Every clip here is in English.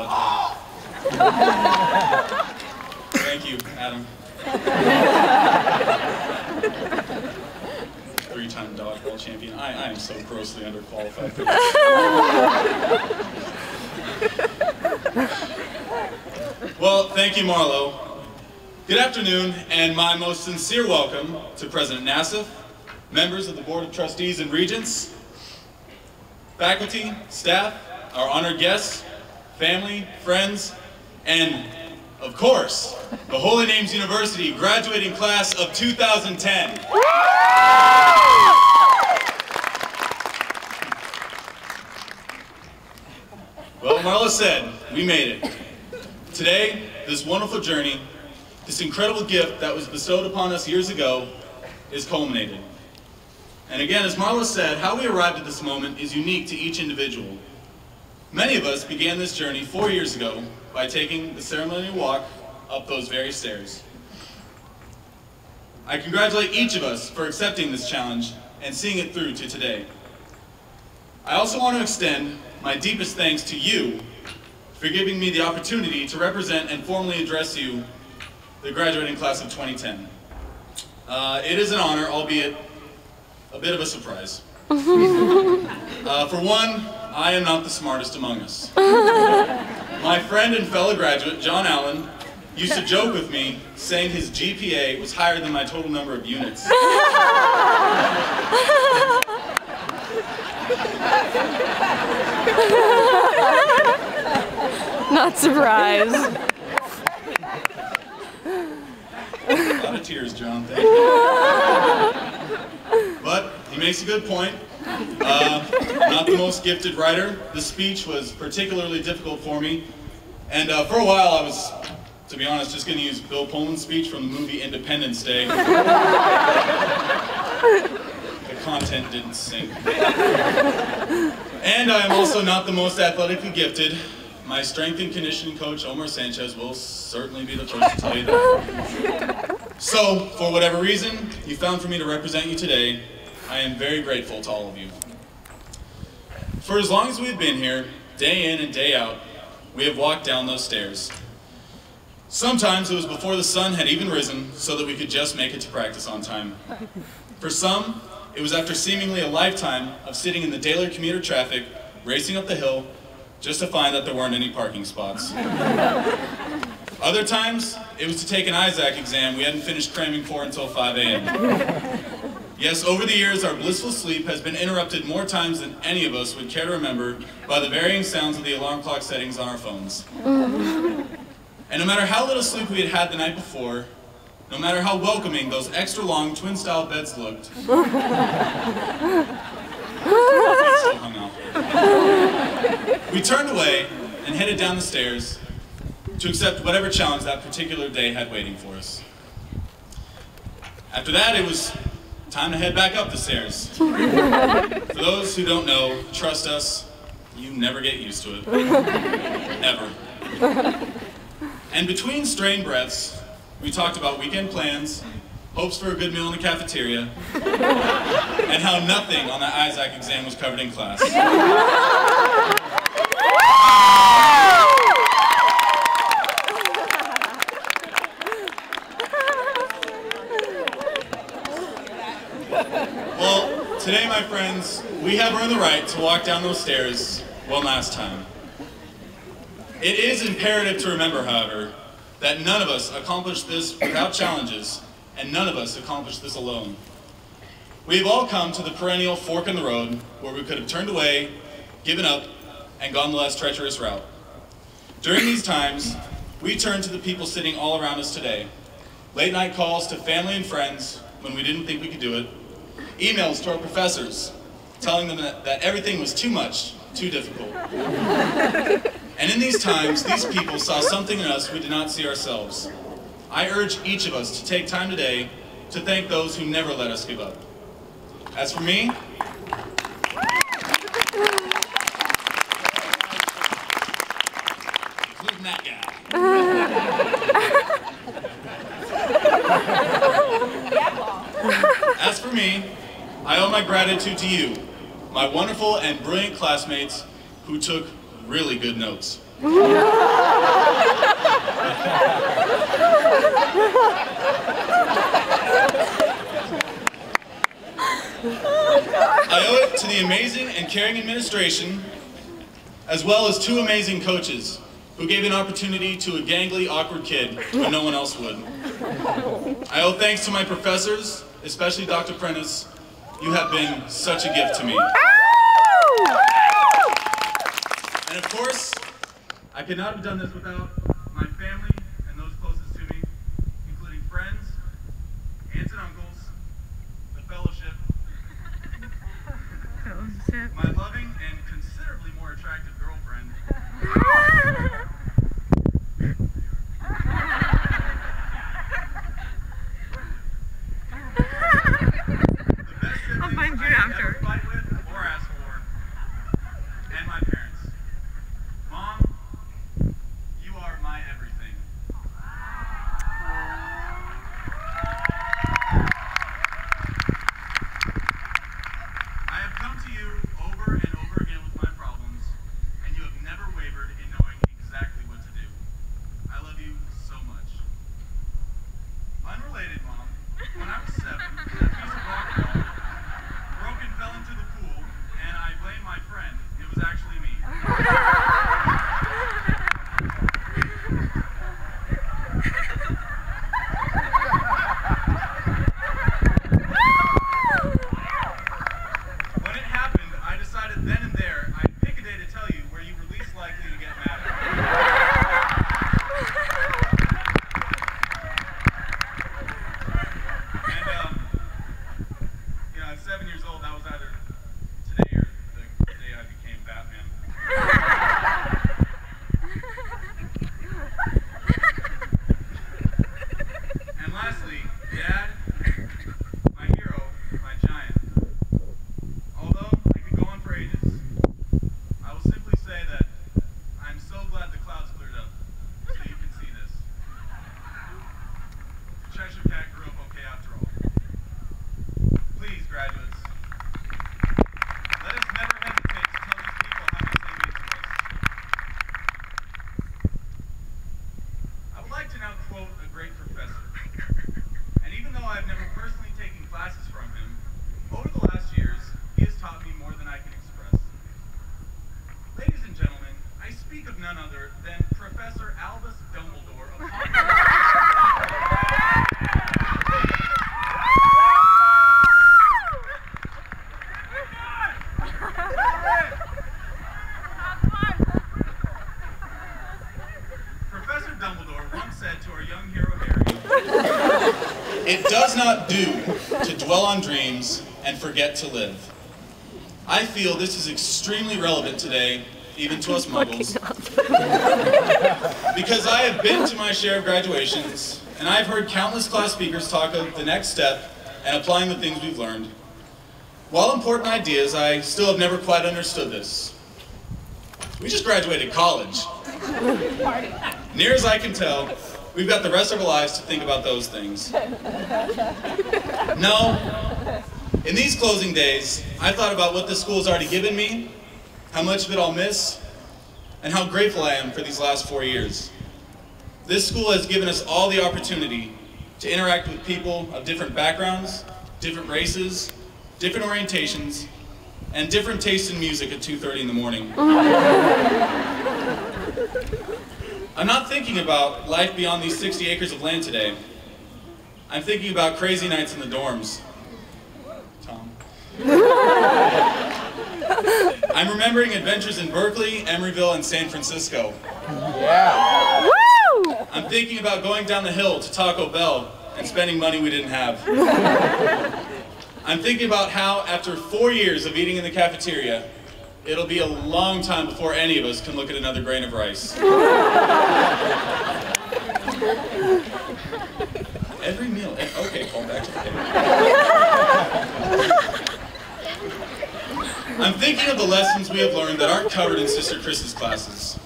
solid. Thank you, Adam. Three-time dodgeball champion. I am so grossly underqualified for this. Well, thank you, Marlo. Good afternoon, and my most sincere welcome to President Nassif, members of the Board of Trustees and Regents, faculty, staff, our honored guests, family, friends, and, of course, the Holy Names University graduating class of 2010. Well, Marla said, we made it. Today, this wonderful journey, this incredible gift that was bestowed upon us years ago, is culminated. And again, as Marla said, how we arrived at this moment is unique to each individual. Many of us began this journey 4 years ago by taking the ceremonial walk up those very stairs. I congratulate each of us for accepting this challenge and seeing it through to today. I also want to extend my deepest thanks to you for giving me the opportunity to represent and formally address you, the graduating class of 2010. It is an honor, albeit a bit of a surprise. For one, I am not the smartest among us. My friend and fellow graduate, John Allen, used to joke with me, saying his GPA was higher than my total number of units. Not surprised. A lot of tears, John. Thank you. But he makes a good point. Not the most gifted writer. The speech was particularly difficult for me. And for a while I was, to be honest, just going to use Bill Pullman's speech from the movie Independence Day. The content didn't sync. And I am also not the most athletically gifted. My strength and conditioning coach, Omar Sanchez, will certainly be the first to tell you that. So, for whatever reason you found for me to represent you today, I am very grateful to all of you. For as long as we've been here, day in and day out, we have walked down those stairs. Sometimes it was before the sun had even risen so that we could just make it to practice on time. For some, it was after seemingly a lifetime of sitting in the daily commuter traffic, racing up the hill, just to find that there weren't any parking spots. Other times, it was to take an ISAC exam we hadn't finished cramming for until 5 a.m. Yes, over the years, our blissful sleep has been interrupted more times than any of us would care to remember by the varying sounds of the alarm clock settings on our phones. And no matter how little sleep we had had the night before, no matter how welcoming those extra long twin-style beds looked, still hung out. We turned away and headed down the stairs to accept whatever challenge that particular day had waiting for us. After that, it was time to head back up the stairs. For those who don't know, trust us, you never get used to it. Ever. And between strained breaths, we talked about weekend plans, hopes for a good meal in the cafeteria, and how nothing on the ISAC exam was covered in class. Well, today, my friends, we have earned the right to walk down those stairs one last time. It is imperative to remember, however, that none of us accomplished this without challenges, and none of us accomplished this alone. We have all come to the perennial fork in the road where we could have turned away, given up, and gone the less treacherous route. During these times, we turn to the people sitting all around us today. Late night calls to family and friends when we didn't think we could do it. Emails to our professors, telling them that everything was too much, too difficult. And in these times, these people saw something in us we did not see ourselves. I urge each of us to take time today to thank those who never let us give up. As for me, including that guy. As for me, I owe my gratitude to you, my wonderful and brilliant classmates who took really good notes. I owe it to the amazing and caring administration, as well as two amazing coaches who gave an opportunity to a gangly, awkward kid when no one else would. I owe thanks to my professors, especially Dr. Prentice. You have been such a gift to me. And of course, I could not have done this without my family and those closest to me, including friends, aunts and uncles, the fellowship, my loving and considerably more attractive girlfriend, "It does not do to dwell on dreams and forget to live." I feel this is extremely relevant today, even to us muggles, because I have been to my share of graduations, and I've heard countless class speakers talk of the next step and applying the things we've learned. While important ideas, I still have never quite understood this. We just graduated college. Near as I can tell, we've got the rest of our lives to think about those things. No, in these closing days, I thought about what this school has already given me, how much of it I'll miss, and how grateful I am for these last 4 years. This school has given us all the opportunity to interact with people of different backgrounds, different races, different orientations, and different tastes in music at 2:30 in the morning. I'm not thinking about life beyond these 60 acres of land today. I'm thinking about crazy nights in the dorms. Tom. I'm remembering adventures in Berkeley, Emeryville, and San Francisco. Yeah. Woo! I'm thinking about going down the hill to Taco Bell and spending money we didn't have. I'm thinking about how, after 4 years of eating in the cafeteria, it'll be a long time before any of us can look at another grain of rice. Every meal. Okay, call back to the table. I'm thinking of the lessons we have learned that aren't covered in Sister Chris's classes.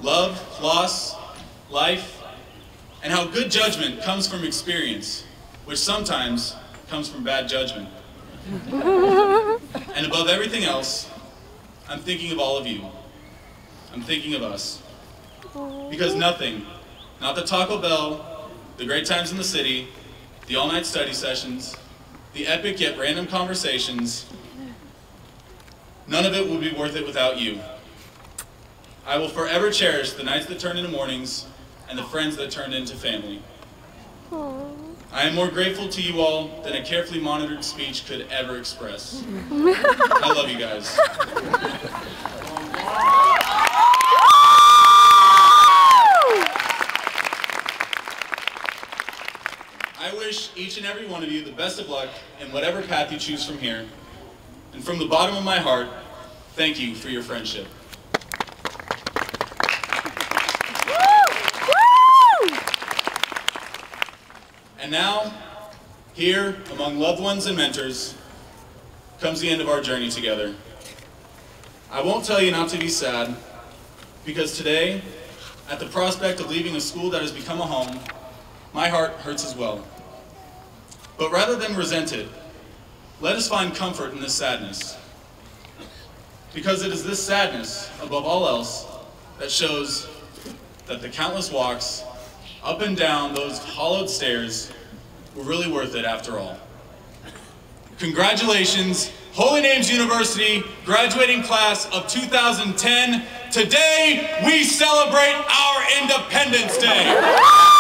Love, loss, life, and how good judgment comes from experience, which sometimes comes from bad judgment. And above everything else, I'm thinking of all of you. I'm thinking of us. Because nothing, not the Taco Bell, the great times in the city, the all-night study sessions, the epic yet random conversations, none of it would be worth it without you. I will forever cherish the nights that turned into mornings and the friends that turned into family. I am more grateful to you all than a carefully monitored speech could ever express. I love you guys. I wish each and every one of you the best of luck in whatever path you choose from here. And from the bottom of my heart, thank you for your friendship. And now, here, among loved ones and mentors, comes the end of our journey together. I won't tell you not to be sad, because today, at the prospect of leaving a school that has become a home, my heart hurts as well. But rather than resent it, let us find comfort in this sadness. Because it is this sadness, above all else, that shows that the countless walks up and down those hollowed stairs were really worth it after all. Congratulations, Holy Names University, graduating class of 2010. Today, we celebrate our Independence Day.